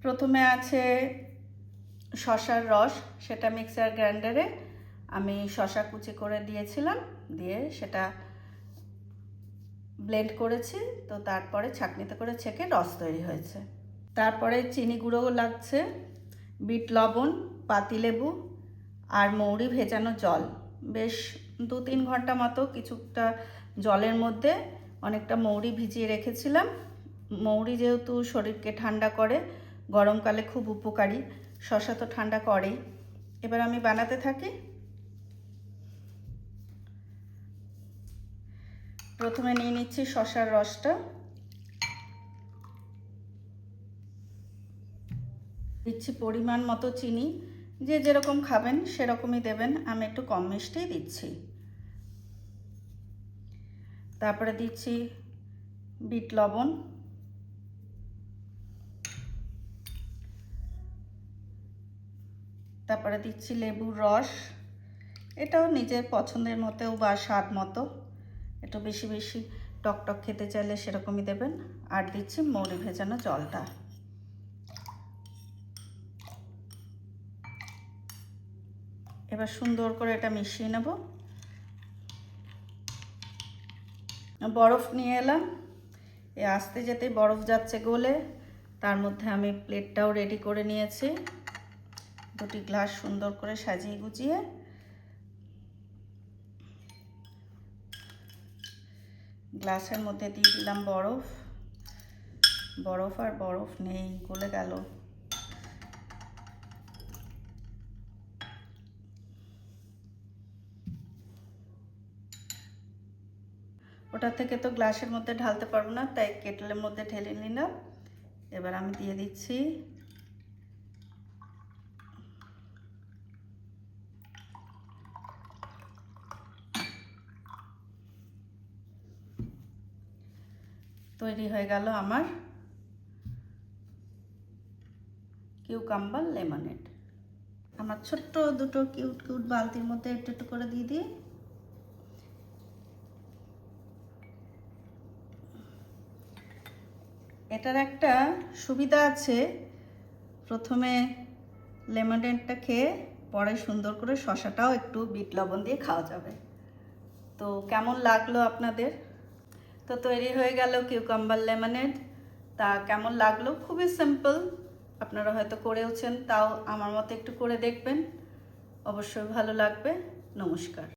প্রথমে আছে শসার রস, সেটা মিক্সার গ্রাইন্ডারে আমি শসা কুচি করে দিয়েছিলাম, দিয়ে সেটা ব্লেন্ড করেছি। তো তারপরে ছাঁকনিতে করে ছেঁকে রস তৈরি হয়েছে। তারপরে চিনি গুঁড়ো লাগছে, বিট লবণ, পাতিলেবু আর মৌরি ভেজানো জল। বেশ 2-3 ঘন্টা মতো কিছুটা জলের মধ্যে অনেকটা মৌরি ভিজিয়ে রেখেছিলাম। মৌরি যেহেতু শরীরকে ঠান্ডা করে, গরমকালে খুব উপকারী, শসা তো ঠান্ডা করেই। এবার আমি বানাতে থাকি। প্রথমে নিয়ে নিচ্ছি শসার রসটা, দিচ্ছি পরিমাণ মতো চিনি, যে যেরকম খাবেন সেরকমই দেবেন, আমি একটু কম মিষ্টিই দিচ্ছি। তারপরে দিচ্ছি বিট লবণ, তারপরে দিচ্ছি লেবুর রস, এটাও নিজের পছন্দের মতো বা স্বাদ মতো, একটু বেশি বেশি টকটক খেতে চাইলে সেরকমই দেবেন। আর দিচ্ছি মৌরি ভেজানো জলটা। এবার সুন্দর করে এটা মিশিয়ে নেব। বরফ নিয়ে এলাম, আস্তে যেতে বরফ যাচ্ছে গলে, তার মধ্যে আমি প্লেটটাও রেডি করে নিয়েছি। 2টি গ্লাস সুন্দর করে সাজিয়ে গুছিয়ে গ্লাসের মধ্যে দিয়ে দিলাম বরফ। বরফ আর বরফ নেই, গলে গেল। ওটা থেকে তো গ্লাসের মধ্যে ঢালতে পারবো না, তাই কেটলের মধ্যে ঢেলে নিলাম। এবার আমি দিয়ে দিচ্ছি তৈরি হয়ে গেল আমার কিউকাম্বার লেমনেড। আমার ছোট্ট দুটো কিউট কিউট বালতির মধ্যে একটু একটু করে দিয়ে দিই। এটার একটা সুবিধা আছে, প্রথমে লেমনেডটা খেয়ে পরে সুন্দর করে শসাটাও একটু বিট লবণ দিয়ে খাওয়া যাবে। তো কেমন লাগলো আপনাদের? তো তৈরি হয়ে গেল কিউকাম্বার লেমনেড। তা কেমন লাগলো? খুবই সিম্পল, আপনারা হয়তো করেওছেন, তাও আমার মতো একটু করে দেখবেন, অবশ্যই ভালো লাগবে। নমস্কার।